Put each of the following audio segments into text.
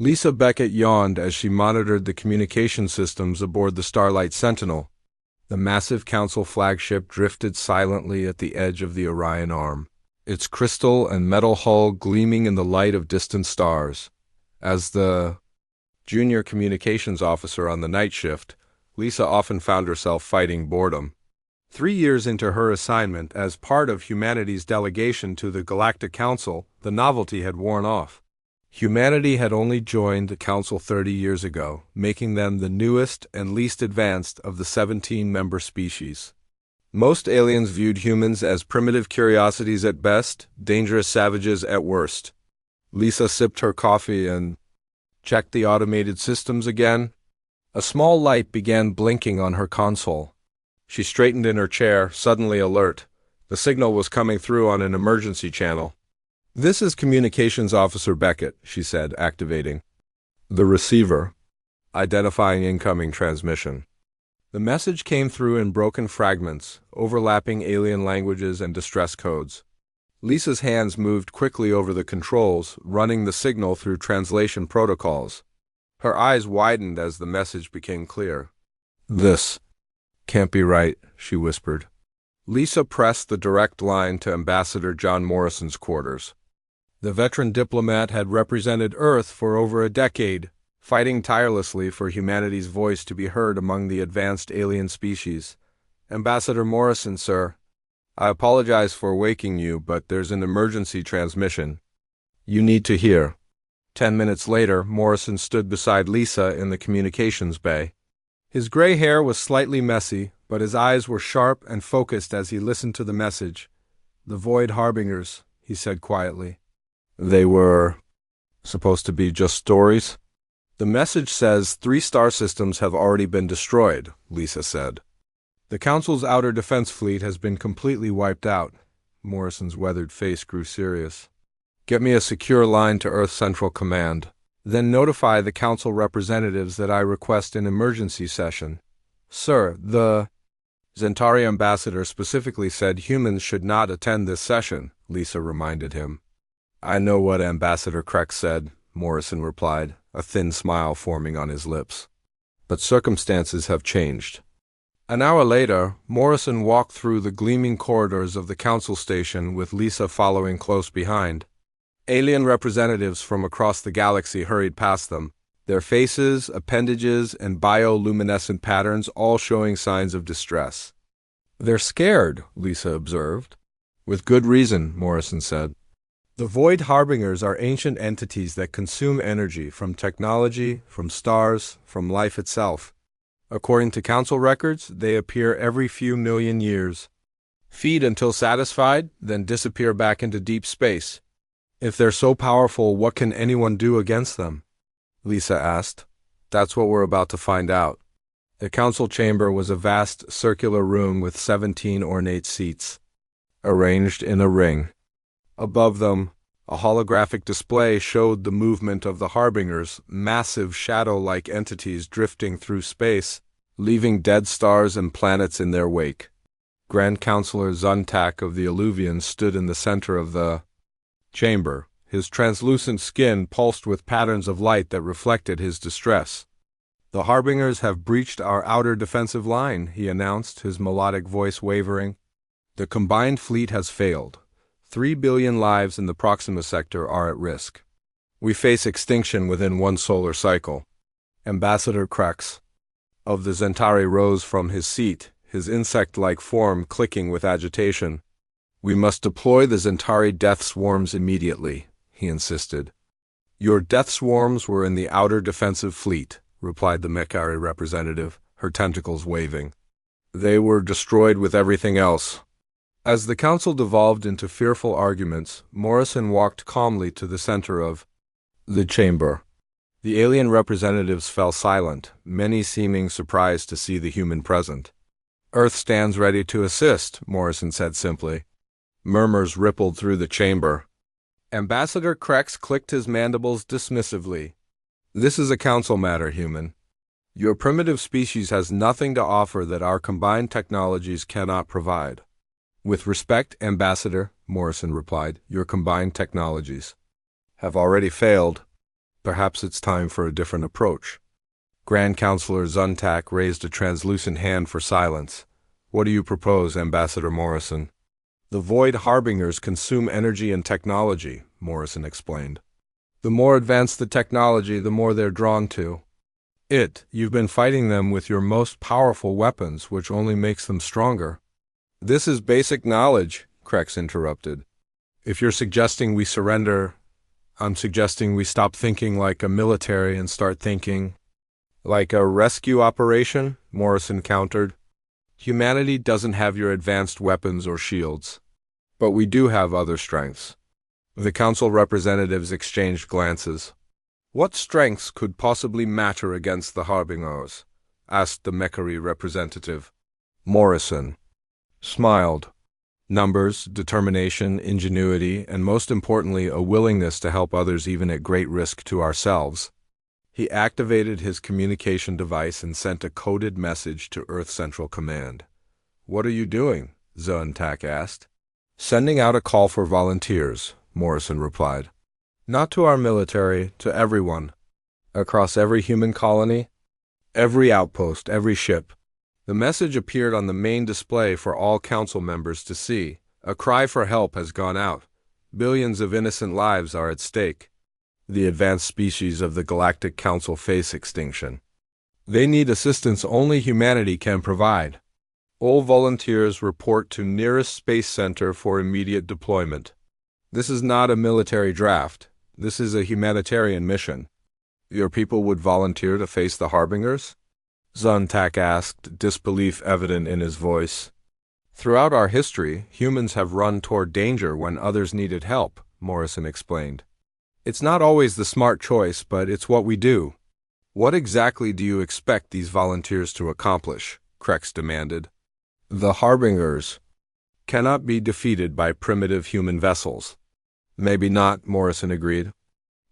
Lisa Beckett yawned as she monitored the communication systems aboard the Starlight Sentinel. The massive Council flagship drifted silently at the edge of the Orion Arm, its crystal and metal hull gleaming in the light of distant stars. As the junior communications officer on the night shift, Lisa often found herself fighting boredom. 3 years into her assignment as part of humanity's delegation to the Galactic Council, the novelty had worn off. Humanity had only joined the Council 30 years ago, making them the newest and least advanced of the 17-member species. Most aliens viewed humans as primitive curiosities at best, dangerous savages at worst. Lisa sipped her coffee and checked the automated systems again. A small light began blinking on her console. She straightened in her chair, suddenly alert. The signal was coming through on an emergency channel. "This is Communications Officer Beckett," she said, activating the receiver, identifying incoming transmission. The message came through in broken fragments, overlapping alien languages and distress codes. Lisa's hands moved quickly over the controls, running the signal through translation protocols. Her eyes widened as the message became clear. "This can't be right," she whispered. Lisa pressed the direct line to Ambassador John Morrison's quarters. The veteran diplomat had represented Earth for over a decade, fighting tirelessly for humanity's voice to be heard among the advanced alien species. "Ambassador Morrison, sir. I apologize for waking you, but there's an emergency transmission you need to hear." 10 minutes later, Morrison stood beside Lisa in the communications bay. His gray hair was slightly messy, but his eyes were sharp and focused as he listened to the message. "The Void Harbingers," he said quietly. "They were supposed to be just stories?" "The message says 3 star systems have already been destroyed," Lisa said. "The Council's outer defense fleet has been completely wiped out." Morrison's weathered face grew serious. "Get me a secure line to Earth Central Command. Then notify the Council representatives that I request an emergency session." "Sir, the Zentari ambassador specifically said humans should not attend this session," Lisa reminded him. "I know what Ambassador Krex said," Morrison replied, a thin smile forming on his lips. "But circumstances have changed." An hour later, Morrison walked through the gleaming corridors of the Council station with Lisa following close behind. Alien representatives from across the galaxy hurried past them, their faces, appendages, and bioluminescent patterns all showing signs of distress. "They're scared," Lisa observed. "With good reason," Morrison said. "The Void Harbingers are ancient entities that consume energy from technology, from stars, from life itself. According to Council records, they appear every few million years, feed until satisfied, then disappear back into deep space. If they're so powerful, what can anyone do against them?" Lisa asked. "That's what we're about to find out." The Council chamber was a vast circular room with 17 ornate seats, arranged in a ring. Above them, a holographic display showed the movement of the Harbingers, massive shadow-like entities drifting through space, leaving dead stars and planets in their wake. Grand Counselor Zuntak of the Illuvians stood in the center of the chamber. His translucent skin pulsed with patterns of light that reflected his distress. "The Harbingers have breached our outer defensive line," he announced, his melodic voice wavering. "The combined fleet has failed. 3 billion lives in the Proxima sector are at risk. We face extinction within 1 solar cycle." Ambassador Krex of the Zentari rose from his seat, his insect-like form clicking with agitation. "We must deploy the Zentari death swarms immediately," he insisted. "Your death swarms were in the outer defensive fleet," replied the Mechari representative, her tentacles waving. "They were destroyed with everything else." As the Council devolved into fearful arguments, Morrison walked calmly to the center of the chamber. The alien representatives fell silent, many seeming surprised to see the human present. "Earth stands ready to assist," Morrison said simply. Murmurs rippled through the chamber. Ambassador Krex clicked his mandibles dismissively. "This is a Council matter, human. Your primitive species has nothing to offer that our combined technologies cannot provide." "With respect, Ambassador," Morrison replied, "your combined technologies have already failed." Perhaps it's time for a different approach. Grand Counselor Zuntak raised a translucent hand for silence. What do you propose, Ambassador Morrison? The Void Harbingers consume energy and technology, Morrison explained. The more advanced the technology, the more they're drawn to it. You've been fighting them with your most powerful weapons, which only makes them stronger. This is basic knowledge, Krex interrupted. If you're suggesting we surrender, I'm suggesting we stop thinking like a military and start thinking like a rescue operation, Morrison countered. Humanity doesn't have your advanced weapons or shields, but we do have other strengths. The council representatives exchanged glances. What strengths could possibly matter against the Harbingers? Asked the Mechari representative. Morrison smiled. Numbers, determination, ingenuity, and most importantly, a willingness to help others even at great risk to ourselves. He activated his communication device and sent a coded message to Earth Central Command. What are you doing? Zuntak asked. Sending out a call for volunteers, Morrison replied. Not to our military, to everyone. Across every human colony, every outpost, every ship. The message appeared on the main display for all council members to see. A cry for help has gone out. Billions of innocent lives are at stake. The advanced species of the Galactic Council face extinction. They need assistance only humanity can provide. All volunteers report to nearest space center for immediate deployment. This is not a military draft. This is a humanitarian mission. Your people would volunteer to face the Harbingers? Zuntak asked, disbelief evident in his voice. Throughout our history, humans have run toward danger when others needed help, Morrison explained. It's not always the smart choice, but it's what we do. What exactly do you expect these volunteers to accomplish? Krex demanded. The Harbingers cannot be defeated by primitive human vessels. Maybe not, Morrison agreed.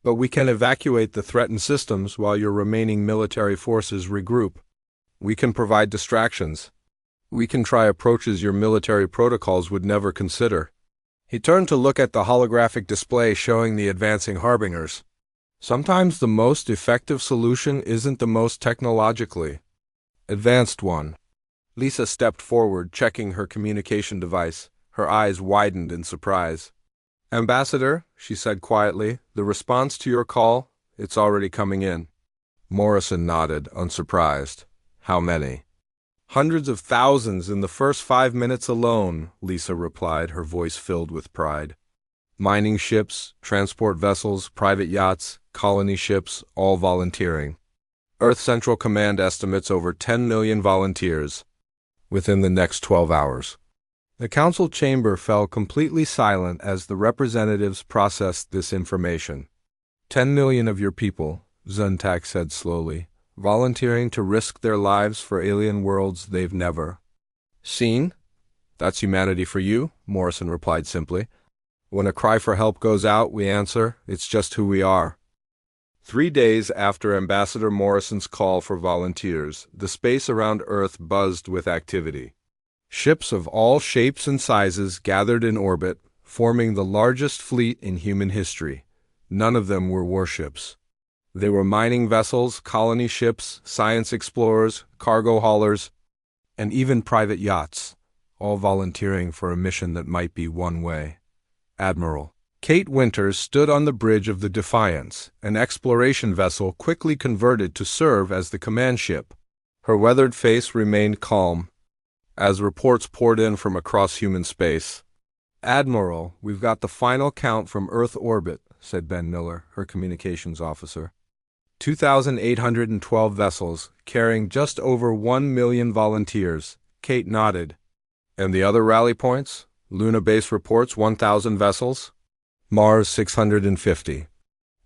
But we can evacuate the threatened systems while your remaining military forces regroup. We can provide distractions. We can try approaches your military protocols would never consider. He turned to look at the holographic display showing the advancing Harbingers. Sometimes the most effective solution isn't the most technologically advanced one. Lisa stepped forward, checking her communication device. Her eyes widened in surprise. Ambassador, she said quietly, the response to your call, it's already coming in. Morrison nodded, unsurprised. How many? Hundreds of thousands in the first 5 minutes alone, Lisa replied, her voice filled with pride. Mining ships, transport vessels, private yachts, colony ships, all volunteering. Earth Central Command estimates over 10 million volunteers within the next 12 hours. The council chamber fell completely silent as the representatives processed this information. 10 million of your people, Zuntak said slowly, volunteering to risk their lives for alien worlds they've never seen? That's humanity for you, Morrison replied simply. When a cry for help goes out, we answer, it's just who we are. 3 days after Ambassador Morrison's call for volunteers, the space around Earth buzzed with activity. Ships of all shapes and sizes gathered in orbit, forming the largest fleet in human history. None of them were warships. They were mining vessels, colony ships, science explorers, cargo haulers, and even private yachts, all volunteering for a mission that might be one way. Admiral Kate Winters stood on the bridge of the Defiance, an exploration vessel quickly converted to serve as the command ship. Her weathered face remained calm as reports poured in from across human space. Admiral, we've got the final count from Earth orbit, said Ben Miller, her communications officer. 2,812 vessels, carrying just over 1 million volunteers. Kate nodded. And the other rally points? Luna base reports 1,000 vessels. Mars 650.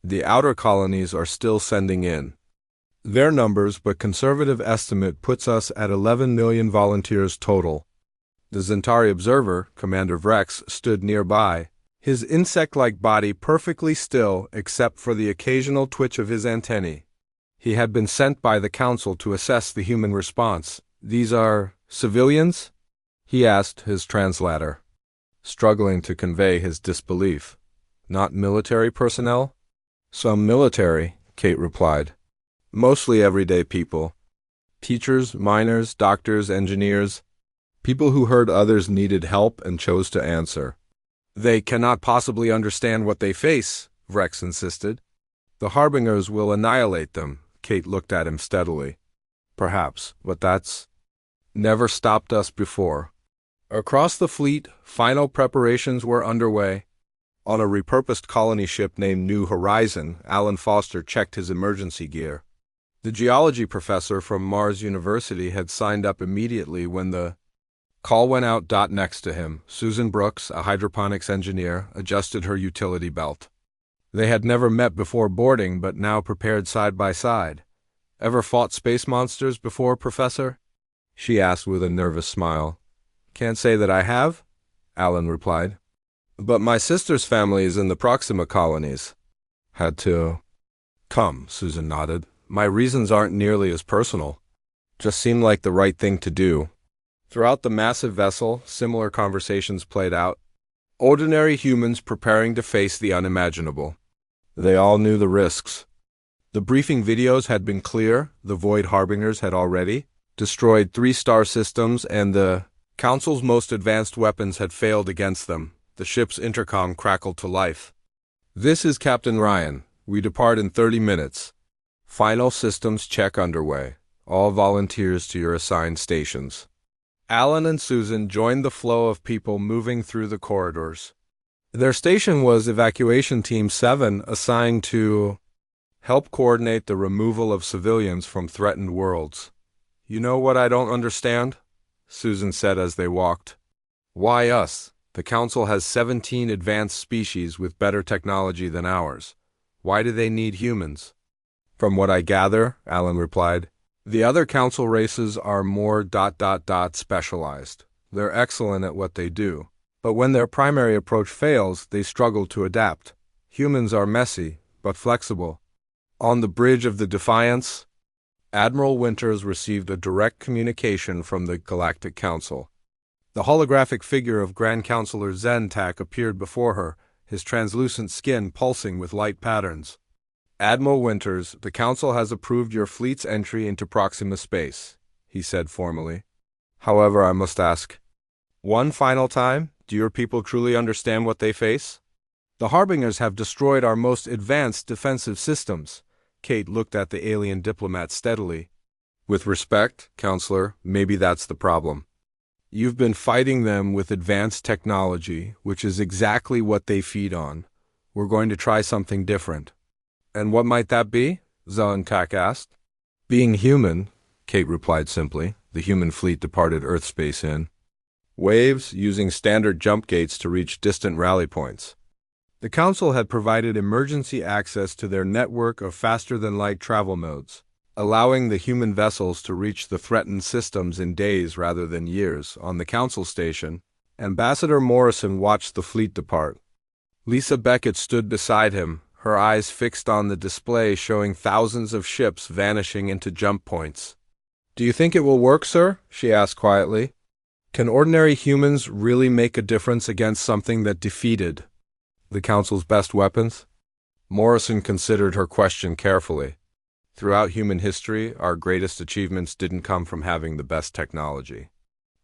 The outer colonies are still sending in their numbers, but conservative estimate puts us at 11 million volunteers total. The Zentari observer, Commander Vrex, stood nearby, his insect-like body perfectly still except for the occasional twitch of his antennae. He had been sent by the Council to assess the human response. These are civilians? He asked his translator, struggling to convey his disbelief. Not military personnel? Some military, Kate replied. Mostly everyday people. Teachers, miners, doctors, engineers. People who heard others needed help and chose to answer. They cannot possibly understand what they face, Rex insisted. The Harbingers will annihilate them. Kate looked at him steadily. Perhaps, but that's never stopped us before. Across the fleet, final preparations were underway. On a repurposed colony ship named New Horizon, Alan Foster checked his emergency gear. The geology professor from Mars University had signed up immediately when the call went out. Next to him, Susan Brooks, a hydroponics engineer, adjusted her utility belt. They had never met before boarding, but now prepared side by side. Ever fought space monsters before, Professor? She asked with a nervous smile. Can't say that I have, Alan replied. But my sister's family is in the Proxima colonies. Had to come, Susan nodded. My reasons aren't nearly as personal. Just seemed like the right thing to do. Throughout the massive vessel, similar conversations played out. Ordinary humans preparing to face the unimaginable. They all knew the risks. The briefing videos had been clear. The Void Harbingers had already destroyed 3 star systems, and the Council's most advanced weapons had failed against them. The ship's intercom crackled to life. This is Captain Ryan. We depart in 30 minutes. Final systems check underway. All volunteers to your assigned stations. Alan and Susan joined the flow of people moving through the corridors. Their station was Evacuation Team 7, assigned to help coordinate the removal of civilians from threatened worlds. You know what I don't understand? Susan said as they walked. Why us? The Council has 17 advanced species with better technology than ours. Why do they need humans? From what I gather, Alan replied, the other Council races are more ... specialized. They're excellent at what they do. But when their primary approach fails, they struggle to adapt. Humans are messy, but flexible. On the bridge of the Defiance, Admiral Winters received a direct communication from the Galactic Council. The holographic figure of Grand Counselor Zentak appeared before her, his translucent skin pulsing with light patterns. Admiral Winters, the Council has approved your fleet's entry into Proxima space, he said formally. However, I must ask, one final time, do your people truly understand what they face? The Harbingers have destroyed our most advanced defensive systems. Kate looked at the alien diplomat steadily. With respect, Counselor, maybe that's the problem. You've been fighting them with advanced technology, which is exactly what they feed on. We're going to try something different. And what might that be? Zentak asked. Being human, Kate replied simply. The human fleet departed Earth space in waves, using standard jump gates to reach distant rally points. The Council had provided emergency access to their network of faster-than-light travel modes, allowing the human vessels to reach the threatened systems in days rather than years. On the Council station, Ambassador Morrison watched the fleet depart. Lisa Beckett stood beside him, her eyes fixed on the display showing thousands of ships vanishing into jump points. Do you think it will work, sir? She asked quietly. Can ordinary humans really make a difference against something that defeated the Council's best weapons? Morrison considered her question carefully. Throughout human history, our greatest achievements didn't come from having the best technology.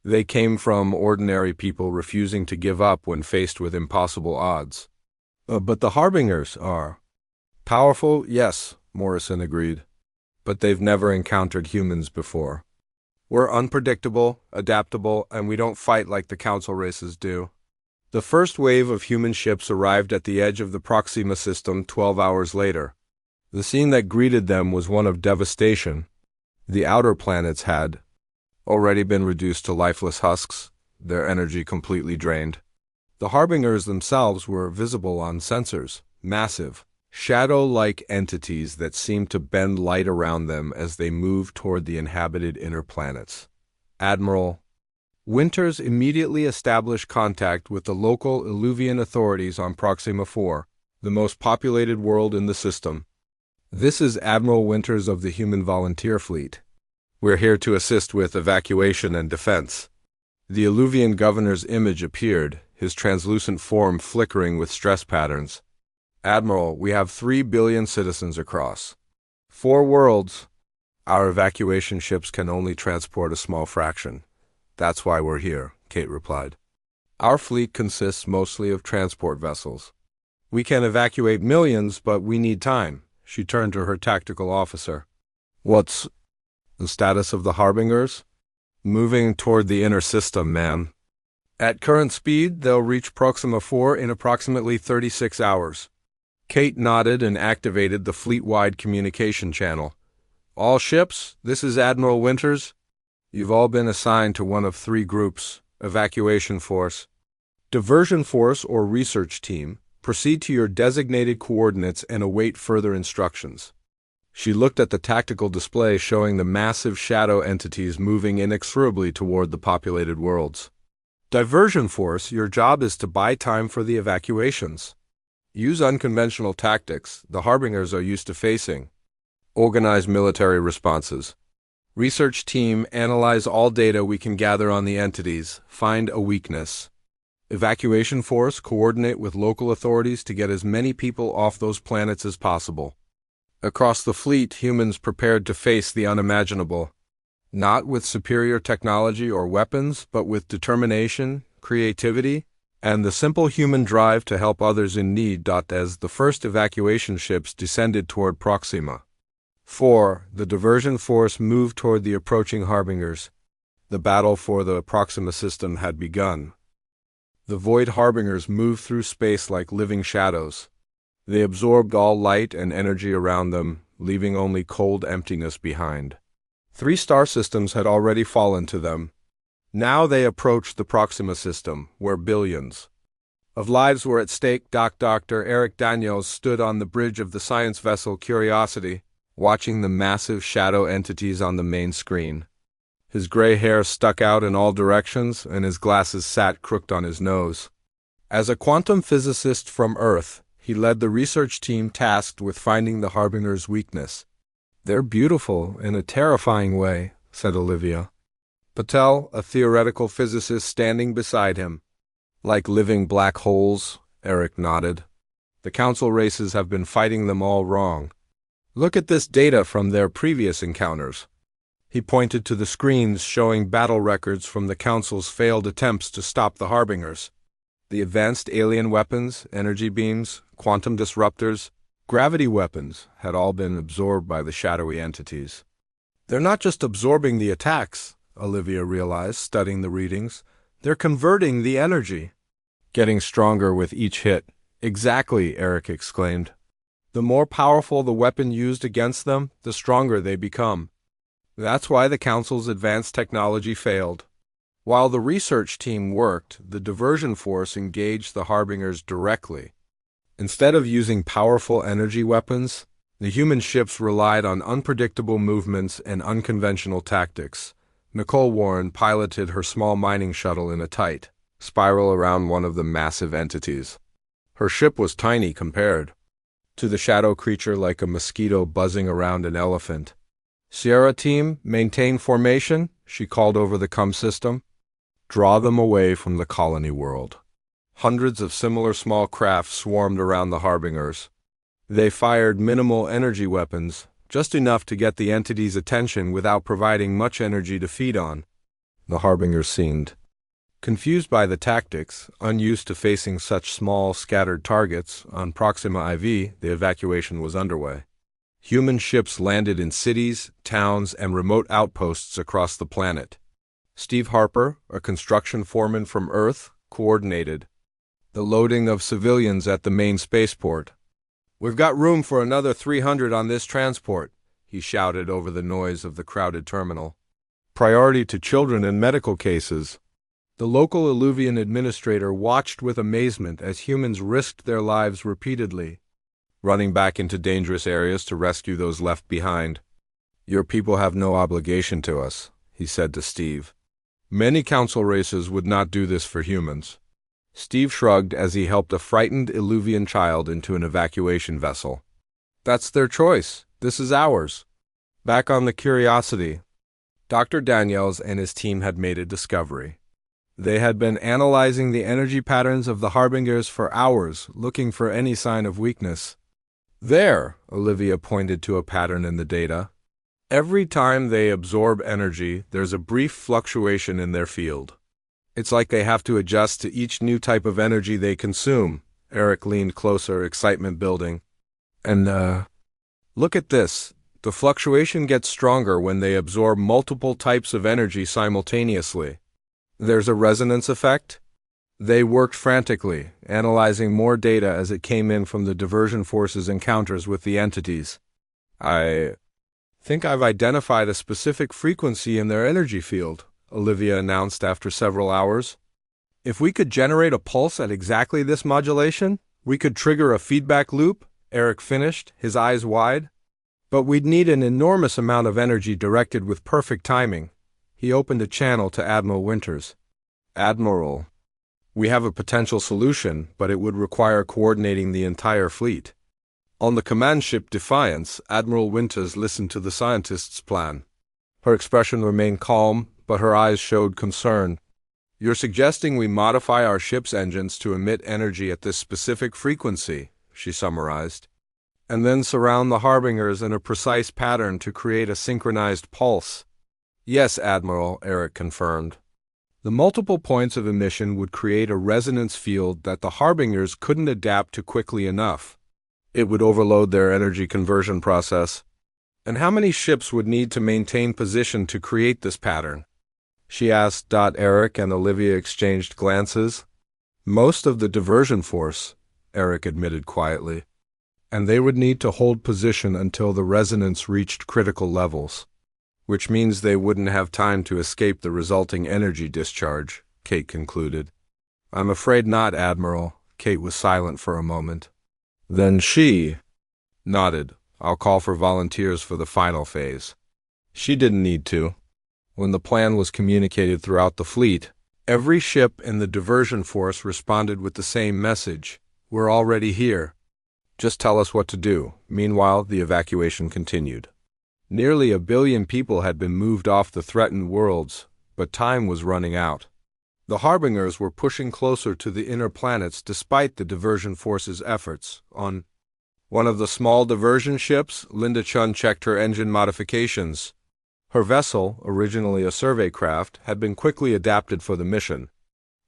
They came from ordinary people refusing to give up when faced with impossible odds. But the Harbingers are powerful, yes, Morrison agreed. But they've never encountered humans before. We're unpredictable, adaptable, and we don't fight like the Council races do. The first wave of human ships arrived at the edge of the Proxima system 12 hours later. The scene that greeted them was one of devastation. The outer planets had already been reduced to lifeless husks, their energy completely drained. The Harbingers themselves were visible on sensors, massive, shadow-like entities that seemed to bend light around them as they moved toward the inhabited inner planets. Admiral Winters immediately established contact with the local Illuvian authorities on Proxima 4, the most populated world in the system. This is Admiral Winters of the Human Volunteer Fleet. We're here to assist with evacuation and defense. The Illuvian governor's image appeared, his translucent form flickering with stress patterns. Admiral, we have 3 billion citizens across 4 worlds. Our evacuation ships can only transport a small fraction. That's why we're here, Kate replied. Our fleet consists mostly of transport vessels. We can evacuate millions, but we need time. She turned to her tactical officer. What's the status of the Harbingers? Moving toward the inner system, ma'am. At current speed, they'll reach Proxima 4 in approximately 36 hours. Kate nodded and activated the fleet-wide communication channel. All ships, this is Admiral Winters. You've all been assigned to one of 3 groups: Evacuation Force, Diversion Force or Research Team. Proceed to your designated coordinates and await further instructions. She looked at the tactical display showing the massive shadow entities moving inexorably toward the populated worlds. Diversion Force, your job is to buy time for the evacuations. Use unconventional tactics the Harbingers are used to facing. Organize military responses. Research Team, analyze all data we can gather on the entities. Find a weakness. Evacuation Force, coordinate with local authorities to get as many people off those planets as possible. Across the fleet, humans prepared to face the unimaginable. Not with superior technology or weapons, but with determination, creativity, and the simple human drive to help others in need. As the first evacuation ships descended toward Proxima 4, the Diversion Force moved toward the approaching Harbingers. The battle for the Proxima system had begun. The Void Harbingers moved through space like living shadows. They absorbed all light and energy around them, leaving only cold emptiness behind. 3 star systems had already fallen to them. Now they approached the Proxima system, where billions of lives were at stake. Dr. Eric Daniels stood on the bridge of the science vessel Curiosity, watching the massive shadow entities on the main screen. His gray hair stuck out in all directions, and his glasses sat crooked on his nose. As a quantum physicist from Earth, he led the research team tasked with finding the Harbinger's weakness. They're beautiful in a terrifying way, said Olivia. Patel, a theoretical physicist, standing beside him. Like living black holes, Eric nodded. The council races have been fighting them all wrong. Look at this data from their previous encounters. He pointed to the screens showing battle records from the council's failed attempts to stop the Harbingers. The advanced alien weapons, energy beams, quantum disruptors, gravity weapons had all been absorbed by the shadowy entities. They're not just absorbing the attacks, Olivia realized, studying the readings. They're converting the energy. Getting stronger with each hit. Exactly, Eric exclaimed. The more powerful the weapon used against them, the stronger they become. That's why the Council's advanced technology failed. While the research team worked, the Diversion Force engaged the Harbingers directly. Instead of using powerful energy weapons, the human ships relied on unpredictable movements and unconventional tactics. Nicole Warren piloted her small mining shuttle in a tight spiral around one of the massive entities. Her ship was tiny compared to the shadow creature, like a mosquito buzzing around an elephant. Sierra team, maintain formation, she called over the comm system. Draw them away from the colony world. Hundreds of similar small craft swarmed around the Harbingers. They fired minimal energy weapons, just enough to get the entity's attention without providing much energy to feed on. The Harbingers seemed confused by the tactics, unused to facing such small, scattered targets. On Proxima IV, the evacuation was underway. Human ships landed in cities, towns, and remote outposts across the planet. Steve Harper, a construction foreman from Earth, coordinated the loading of civilians at the main spaceport. We've got room for another 300 on this transport, he shouted over the noise of the crowded terminal. Priority to children and medical cases. The local Illuvian administrator watched with amazement as humans risked their lives repeatedly, running back into dangerous areas to rescue those left behind. Your people have no obligation to us, he said to Steve. Many council races would not do this for humans. Steve shrugged as he helped a frightened Illuvian child into an evacuation vessel. That's their choice. This is ours. Back on the Curiosity, Dr. Daniels and his team had made a discovery. They had been analyzing the energy patterns of the Harbingers for hours, looking for any sign of weakness. There, Olivia pointed to a pattern in the data. Every time they absorb energy, there's a brief fluctuation in their field. It's like they have to adjust to each new type of energy they consume. Eric leaned closer, excitement building. And, look at this. The fluctuation gets stronger when they absorb multiple types of energy simultaneously. There's a resonance effect? They worked frantically, analyzing more data as it came in from the diversion force's encounters with the entities. I think I've identified a specific frequency in their energy field, Olivia announced after several hours. If we could generate a pulse at exactly this modulation, we could trigger a feedback loop, Eric finished, his eyes wide. But we'd need an enormous amount of energy directed with perfect timing. He opened a channel to Admiral Winters. Admiral, we have a potential solution, but it would require coordinating the entire fleet. On the command ship Defiance, Admiral Winters listened to the scientist's plan. Her expression remained calm, but her eyes showed concern. You're suggesting we modify our ship's engines to emit energy at this specific frequency, she summarized, and then surround the Harbingers in a precise pattern to create a synchronized pulse. Yes, Admiral, Eric confirmed. The multiple points of emission would create a resonance field that the Harbingers couldn't adapt to quickly enough. It would overload their energy conversion process. And how many ships would need to maintain position to create this pattern? She asked. Eric and Olivia exchanged glances. Most of the diversion force, Eric admitted quietly, and they would need to hold position until the resonance reached critical levels, which means they wouldn't have time to escape the resulting energy discharge, Kate concluded. I'm afraid not, Admiral. Kate was silent for a moment. Then she nodded. I'll call for volunteers for the final phase. She didn't need to. When the plan was communicated throughout the fleet, every ship in the diversion force responded with the same message. We're already here. Just tell us what to do. Meanwhile, the evacuation continued. Nearly 1 billion people had been moved off the threatened worlds, but time was running out. The Harbingers were pushing closer to the inner planets despite the diversion force's efforts. On one of the small diversion ships, Linda Chun checked her engine modifications. Her vessel, originally a survey craft, had been quickly adapted for the mission.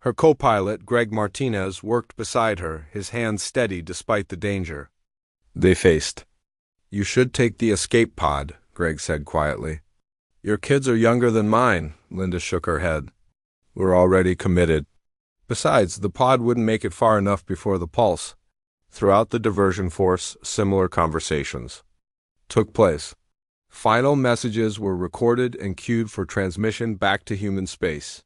Her co-pilot, Greg Martinez, worked beside her, his hands steady despite the danger. They faced. You should take the escape pod, Greg said quietly. Your kids are younger than mine, Linda shook her head. We're already committed. Besides, the pod wouldn't make it far enough before the pulse. Throughout the diversion force, similar conversations took place. Final messages were recorded and queued for transmission back to human space.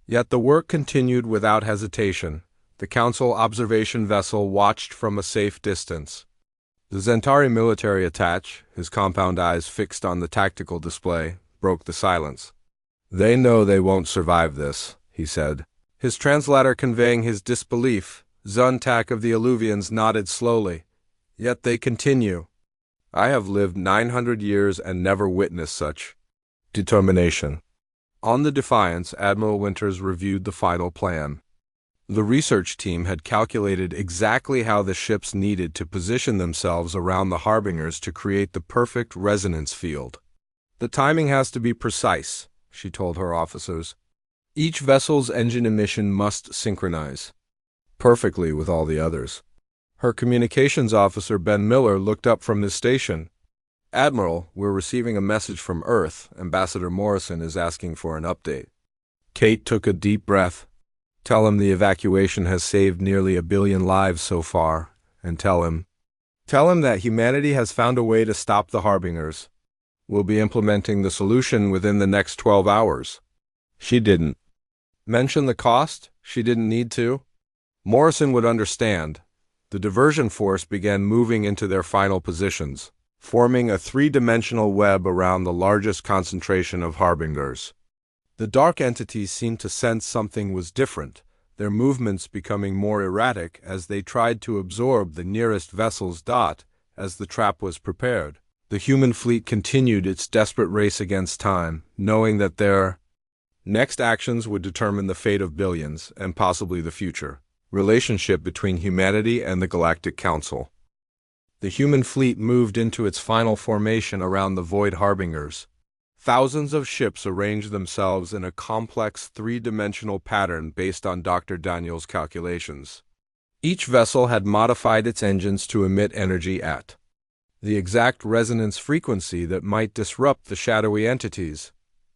Yet the work continued without hesitation. The Council observation vessel watched from a safe distance. The Zentari military attach, his compound eyes fixed on the tactical display, broke the silence. They know they won't survive this, he said, his translator conveying his disbelief. Zuntak of the Alluvians nodded slowly. Yet they continue. I have lived 900 years and never witnessed such determination. On the Defiance, Admiral Winters reviewed the final plan. The research team had calculated exactly how the ships needed to position themselves around the Harbingers to create the perfect resonance field. The timing has to be precise, she told her officers. Each vessel's engine emission must synchronize perfectly with all the others. Her communications officer, Ben Miller, looked up from his station. Admiral, we're receiving a message from Earth. Ambassador Morrison is asking for an update. Kate took a deep breath. Tell him the evacuation has saved nearly 1 billion lives so far, and tell him that humanity has found a way to stop the Harbingers. We'll be implementing the solution within the next 12 hours. She didn't mention the cost. She didn't need to. Morrison would understand. The diversion force began moving into their final positions, forming a 3-dimensional web around the largest concentration of Harbingers. The dark entities seemed to sense something was different, their movements becoming more erratic as they tried to absorb the nearest vessel's dot as the trap was prepared. The human fleet continued its desperate race against time, knowing that their Next actions would determine the fate of billions, and possibly the future. Relationship between humanity and the Galactic Council. The human fleet moved into its final formation around the Void Harbingers. Thousands of ships arranged themselves in a complex three-dimensional pattern based on Dr. Daniel's calculations. Each vessel had modified its engines to emit energy at the exact resonance frequency that might disrupt the shadowy entities.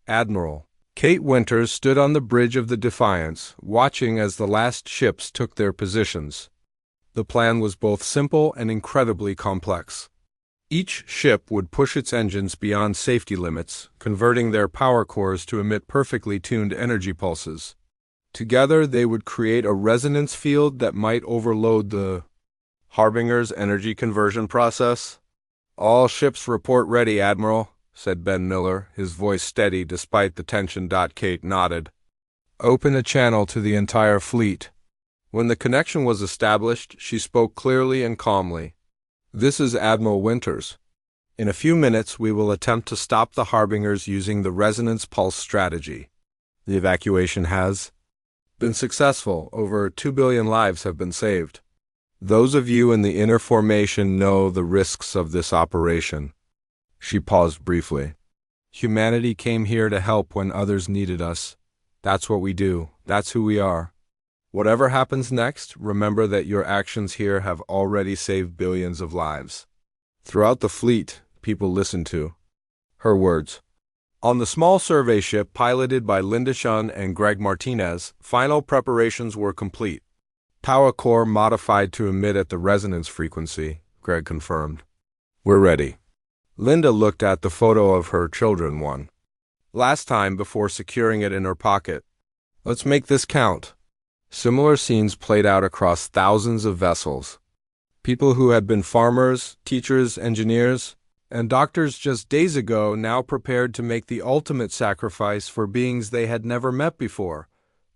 Admiral Kate Winters stood on the bridge of the Defiance, watching as the last ships took their positions. The plan was both simple and incredibly complex. Each ship would push its engines beyond safety limits, converting their power cores to emit perfectly tuned energy pulses. Together, they would create a resonance field that might overload the Harbinger's energy conversion process. "All ships report ready, Admiral," said Ben Miller, his voice steady despite the tension. Kate nodded. "Open a channel to the entire fleet." When the connection was established, she spoke clearly and calmly. "This is Admiral Winters. In a few minutes, we will attempt to stop the Harbingers using the resonance pulse strategy. The evacuation has been successful. Over 2 billion lives have been saved. Those of you in the inner formation know the risks of this operation." She paused briefly. "Humanity came here to help when others needed us. That's what we do. That's who we are. Whatever happens next, remember that your actions here have already saved billions of lives." Throughout the fleet, people listened to her words. On the small survey ship piloted by Linda Shun and Greg Martinez, final preparations were complete. Power core modified to emit at the resonance frequency, Greg confirmed. "We're ready." Linda looked at the photo of her children one last time before securing it in her pocket. "Let's make this count." Similar scenes played out across thousands of vessels. People who had been farmers, teachers, engineers, and doctors just days ago now prepared to make the ultimate sacrifice for beings they had never met before.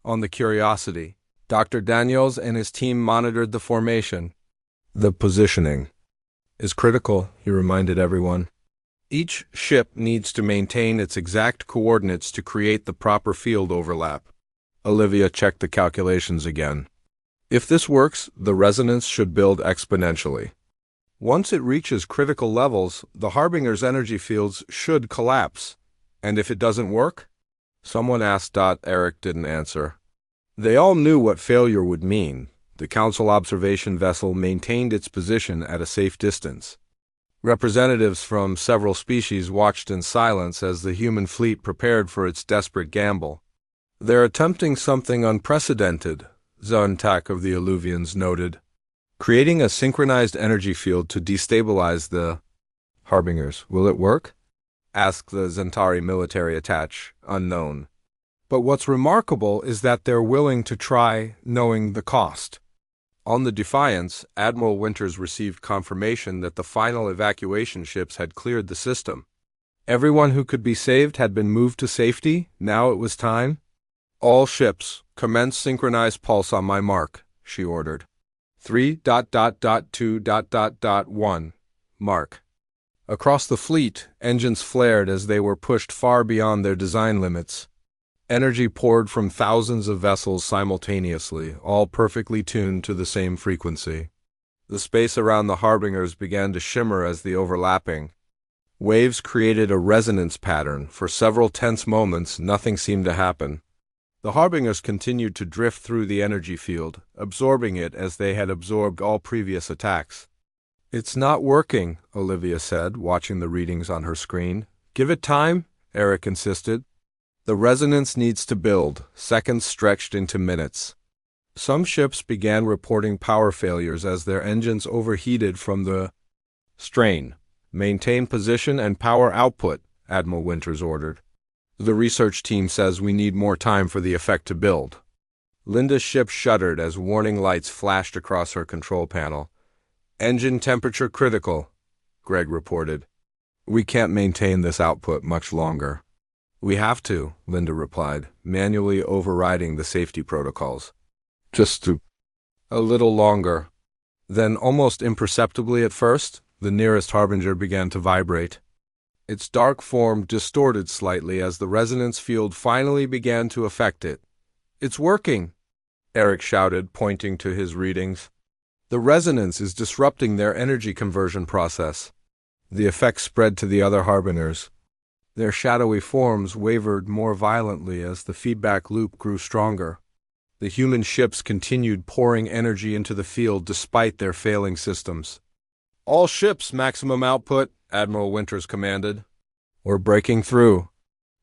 On the Curiosity, Dr. Daniels and his team monitored the formation. "The positioning is critical," he reminded everyone. "Each ship needs to maintain its exact coordinates to create the proper field overlap." Olivia checked the calculations again. "If this works, the resonance should build exponentially. Once it reaches critical levels, the Harbinger's energy fields should collapse. And if it doesn't work?" Someone asked. Eric didn't answer. They all knew what failure would mean. The Council observation vessel maintained its position at a safe distance. Representatives from several species watched in silence as the human fleet prepared for its desperate gamble. "They're attempting something unprecedented," Zontak of the Illuvians noted. "Creating a synchronized energy field to destabilize the Harbingers. Will it work?" asked the Zentari military attach, unknown. "But what's remarkable is that they're willing to try, knowing the cost." On the Defiance, Admiral Winters received confirmation that the final evacuation ships had cleared the system. Everyone who could be saved had been moved to safety. Now it was time. "All ships, commence synchronized pulse on my mark," she ordered. 3.2.1 mark. Across the fleet, engines flared as they were pushed far beyond their design limits. Energy poured from thousands of vessels simultaneously, all perfectly tuned to the same frequency. The space around the Harbingers began to shimmer as the overlapping waves created a resonance pattern. For several tense moments, nothing seemed to happen. The Harbingers continued to drift through the energy field, absorbing it as they had absorbed all previous attacks. "It's not working," Olivia said, watching the readings on her screen. "Give it time," Eric insisted. "The resonance needs to build." Seconds stretched into minutes. Some ships began reporting power failures as their engines overheated from the strain. "Maintain position and power output," Admiral Winters ordered. "The research team says we need more time for the effect to build." Linda's ship shuddered as warning lights flashed across her control panel. "Engine temperature critical," Greg reported. "We can't maintain this output much longer." "We have to," Linda replied, manually overriding the safety protocols. "Just a little longer." Then, almost imperceptibly at first, the nearest Harbinger began to vibrate. Its dark form distorted slightly as the resonance field finally began to affect it. "It's working," Eric shouted, pointing to his readings. "The resonance is disrupting their energy conversion process." The effect spread to the other harbingers. Their shadowy forms wavered more violently as the feedback loop grew stronger. The human ships continued pouring energy into the field despite their failing systems. "All ships, maximum output," Admiral Winters commanded. "We're breaking through."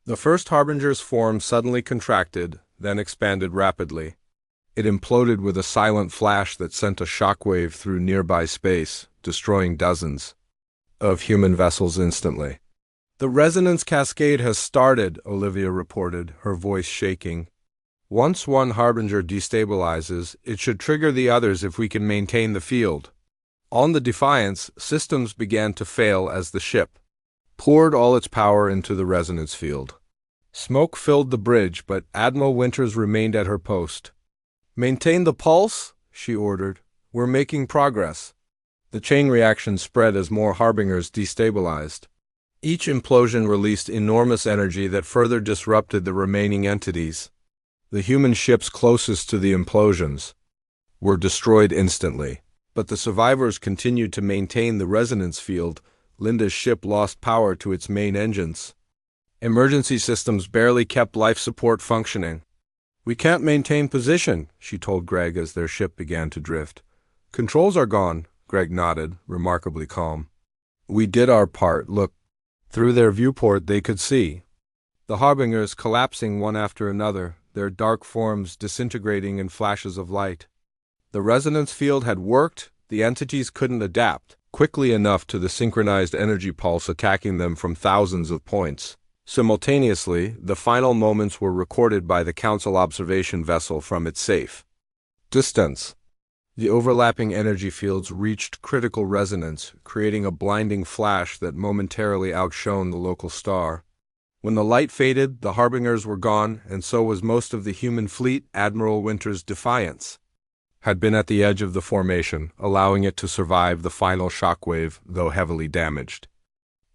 The first harbinger's form suddenly contracted, then expanded rapidly. It imploded with a silent flash that sent a shockwave through nearby space, destroying dozens of human vessels instantly. "The resonance cascade has started," Olivia reported, her voice shaking. "Once one harbinger destabilizes, it should trigger the others if we can maintain the field." On the Defiance, systems began to fail as the ship poured all its power into the resonance field. Smoke filled the bridge, but Admiral Winters remained at her post. "Maintain the pulse," she ordered. "We're making progress." The chain reaction spread as more harbingers destabilized. Each implosion released enormous energy that further disrupted the remaining entities. The human ships closest to the implosions were destroyed instantly, but the survivors continued to maintain the resonance field. Linda's ship lost power to its main engines. Emergency systems barely kept life support functioning. "We can't maintain position," she told Greg as their ship began to drift. "Controls are gone," Greg nodded, remarkably calm. "We did our part, look." Through their viewport they could see the harbingers collapsing one after another, their dark forms disintegrating in flashes of light. The resonance field had worked. The entities couldn't adapt quickly enough to the synchronized energy pulse attacking them from thousands of points. Simultaneously, the final moments were recorded by the Council observation vessel from its safe distance. The overlapping energy fields reached critical resonance, creating a blinding flash that momentarily outshone the local star. When the light faded, the harbingers were gone, and so was most of the human fleet. Admiral Winters' Defiance had been at the edge of the formation, allowing it to survive the final shockwave, though heavily damaged.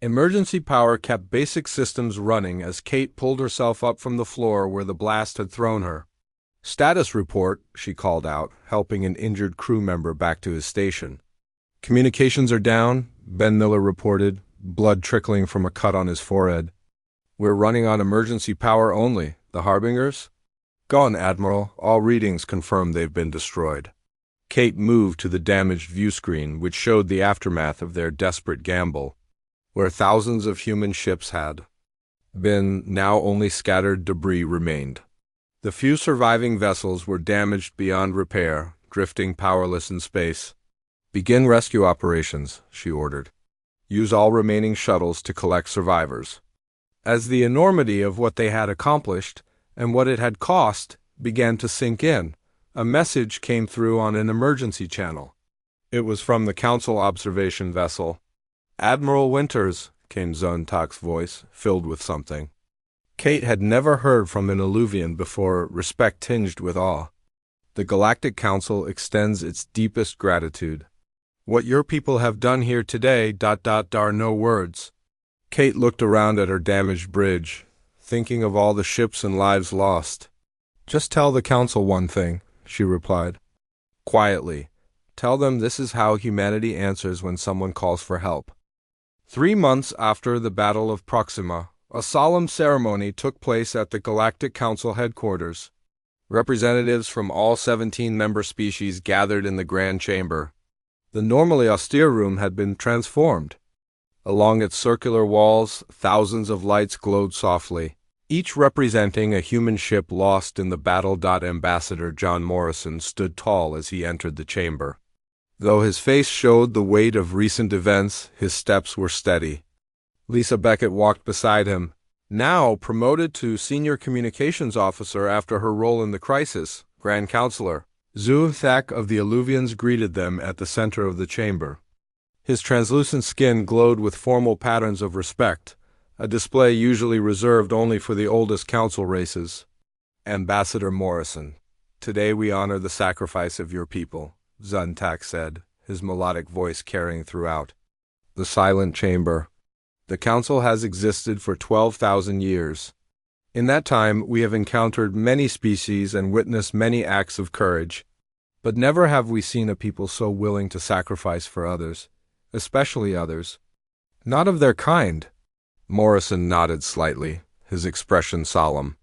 Emergency power kept basic systems running as Kate pulled herself up from the floor where the blast had thrown her. "Status report," she called out, helping an injured crew member back to his station. "Communications are down," Ben Miller reported, blood trickling from a cut on his forehead. "We're running on emergency power only. The harbingers?" "Gone, Admiral. All readings confirm they've been destroyed." Kate moved to the damaged view screen, which showed the aftermath of their desperate gamble, where thousands of human ships had been. Now only scattered debris remained. The few surviving vessels were damaged beyond repair, drifting powerless in space. "Begin rescue operations," she ordered. "Use all remaining shuttles to collect survivors." As the enormity of what they had accomplished and what it had cost began to sink in, a message came through on an emergency channel. It was from the Council observation vessel. "Admiral Winters," came Zontak's voice, filled with something Kate had never heard from an Illuvian before, respect tinged with awe. "The Galactic Council extends its deepest gratitude. What your people have done here today, are no words." Kate looked around at her damaged bridge, thinking of all the ships and lives lost. "Just tell the Council one thing," she replied. Quietly. "Tell them this is how humanity answers when someone calls for help." 3 months after the Battle of Proxima, a solemn ceremony took place at the Galactic Council headquarters. Representatives from all 17 member species gathered in the Grand Chamber. The normally austere room had been transformed. Along its circular walls, thousands of lights glowed softly, each representing a human ship lost in the battle. Ambassador John Morrison stood tall as he entered the chamber. Though his face showed the weight of recent events, his steps were steady. Lisa Beckett walked beside him, now promoted to Senior Communications Officer after her role in the crisis. Grand Counselor Zuthak of the Illuvians greeted them at the center of the chamber. His translucent skin glowed with formal patterns of respect, a display usually reserved only for the oldest council races. "Ambassador Morrison, today we honor the sacrifice of your people," Zuntak said, his melodic voice carrying throughout the silent chamber. The Council has existed for 12,000 years. In that time, we have encountered many species and witnessed many acts of courage. But never have we seen a people so willing to sacrifice for others, especially others not of their kind. Morrison nodded slightly, his expression solemn.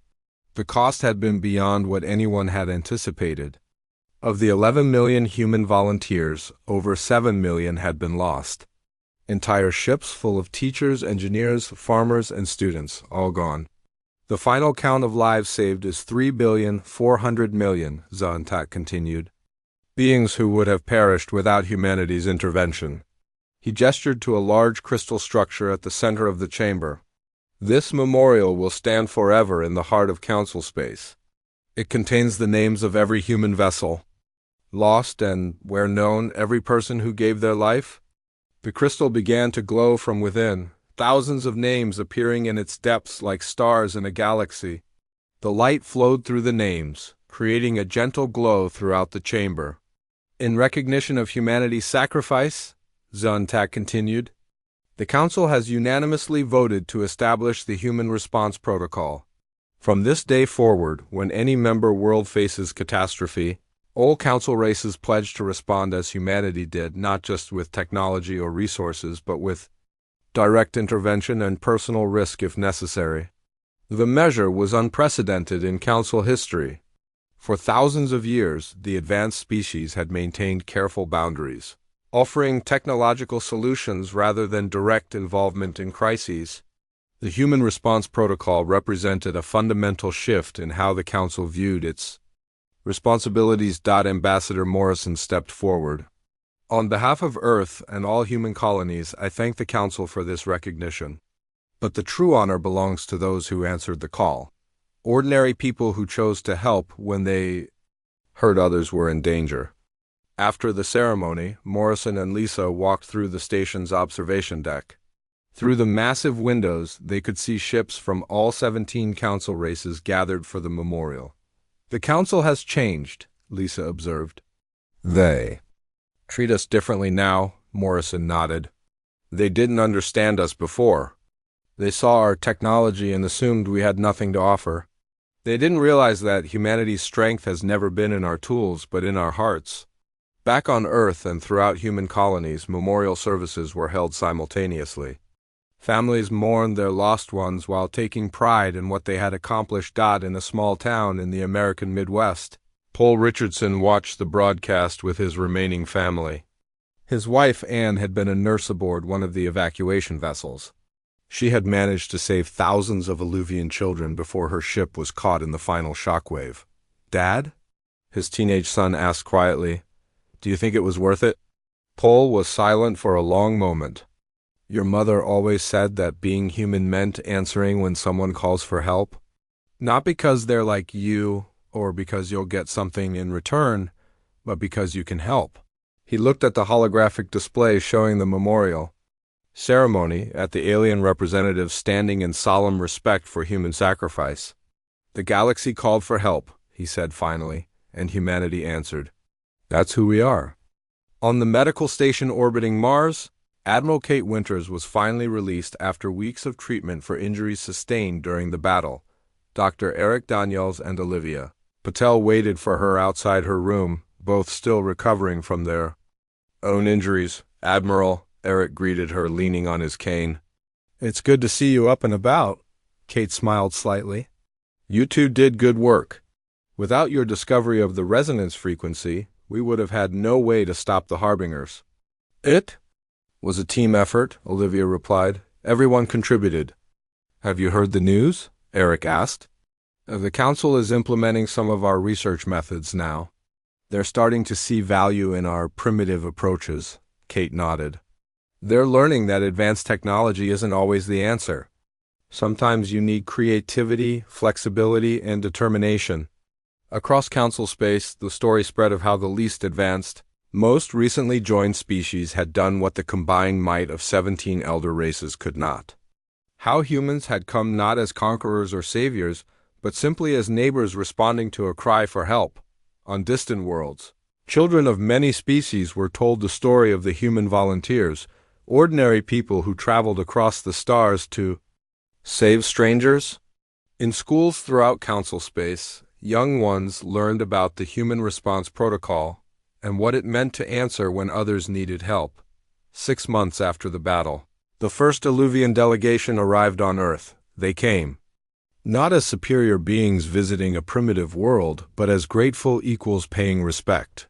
The cost had been beyond what anyone had anticipated. Of the 11 million human volunteers, over 7 million had been lost. Entire ships full of teachers, engineers, farmers, and students, all gone. The final count of lives saved is 3,400,000,000, Zontak continued. Beings who would have perished without humanity's intervention. He gestured to a large crystal structure at the center of the chamber. This memorial will stand forever in the heart of Council space. It contains the names of every human vessel, lost and, where known, every person who gave their life. The crystal began to glow from within, thousands of names appearing in its depths like stars in a galaxy. The light flowed through the names, creating a gentle glow throughout the chamber. In recognition of humanity's sacrifice, Zontak continued, the Council has unanimously voted to establish the Human Response Protocol. From this day forward, when any member world faces catastrophe, all Council races pledge to respond as humanity did, not just with technology or resources, but with direct intervention and personal risk if necessary. The measure was unprecedented in Council history. For thousands of years, the advanced species had maintained careful boundaries, offering technological solutions rather than direct involvement in crises. The Human Response Protocol represented a fundamental shift in how the Council viewed its responsibilities. Ambassador Morrison stepped forward. On behalf of Earth and all human colonies, I thank the Council for this recognition. But the true honor belongs to those who answered the call. Ordinary people who chose to help when they heard others were in danger. After the ceremony, Morrison and Lisa walked through the station's observation deck. Through the massive windows, they could see ships from all 17 Council races gathered for the memorial. The Council has changed, Lisa observed. They treat us differently now, Morrison nodded. They didn't understand us before. They saw our technology and assumed we had nothing to offer. They didn't realize that humanity's strength has never been in our tools, but in our hearts. Back on Earth and throughout human colonies, memorial services were held simultaneously. Families mourned their lost ones while taking pride in what they had accomplished. In a small town in the American Midwest, Paul Richardson watched the broadcast with his remaining family. His wife, Anne, had been a nurse aboard one of the evacuation vessels. She had managed to save thousands of Alluvian children before her ship was caught in the final shockwave. Dad? His teenage son asked quietly. Do you think it was worth it? Paul was silent for a long moment. Your mother always said that being human meant answering when someone calls for help. Not because they're like you, or because you'll get something in return, but because you can help. He looked at the holographic display showing the memorial ceremony at the alien representatives standing in solemn respect for human sacrifice. The galaxy called for help, he said finally, and humanity answered. That's who we are. On the medical station orbiting Mars, Admiral Kate Winters was finally released after weeks of treatment for injuries sustained during the battle. Dr. Eric Daniels and Olivia Patel waited for her outside her room, both still recovering from their own injuries. Admiral, Eric greeted her, leaning on his cane. It's good to see you up and about. Kate smiled slightly. You two did good work. Without your discovery of the resonance frequency, we would have had no way to stop the Harbingers. It was a team effort, Olivia replied. Everyone contributed. Have you heard the news? Eric asked. The Council is implementing some of our research methods now. They're starting to see value in our primitive approaches, Kate nodded. They're learning that advanced technology isn't always the answer. Sometimes you need creativity, flexibility, and determination. Across Council space, the story spread of how the least advanced, most recently joined species had done what the combined might of 17 elder races could not. How humans had come not as conquerors or saviors, but simply as neighbors responding to a cry for help. On distant worlds, children of many species were told the story of the human volunteers, Ordinary people who traveled across the stars to save strangers? In schools throughout Council Space, young ones learned about the human response protocol and what it meant to answer when others needed help. 6 months after the battle, the first Illuvian delegation arrived on Earth. They came not as superior beings visiting a primitive world, but as grateful equals paying respect.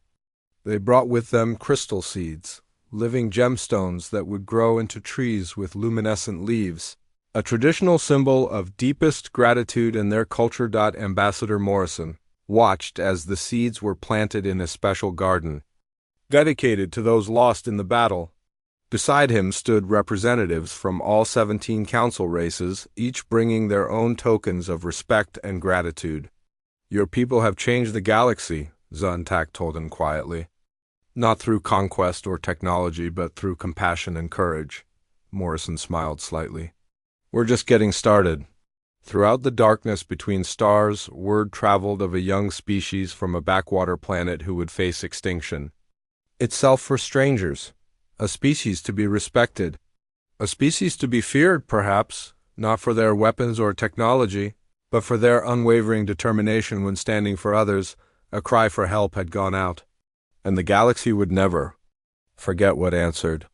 They brought with them crystal seeds, living gemstones that would grow into trees with luminescent leaves, a traditional symbol of deepest gratitude in their culture. Ambassador Morrison watched as the seeds were planted in a special garden, dedicated to those lost in the battle. Beside him stood representatives from all 17 council races, each bringing their own tokens of respect and gratitude. Your people have changed the galaxy, Zuntak told him quietly. Not through conquest or technology, but through compassion and courage. Morrison smiled slightly. We're just getting started. Throughout the darkness between stars, word traveled of a young species from a backwater planet who would face extinction. Itself for strangers. A species to be respected. A species to be feared, perhaps, not for their weapons or technology, but for their unwavering determination when standing for others. A cry for help had gone out, and the galaxy would never forget what answered.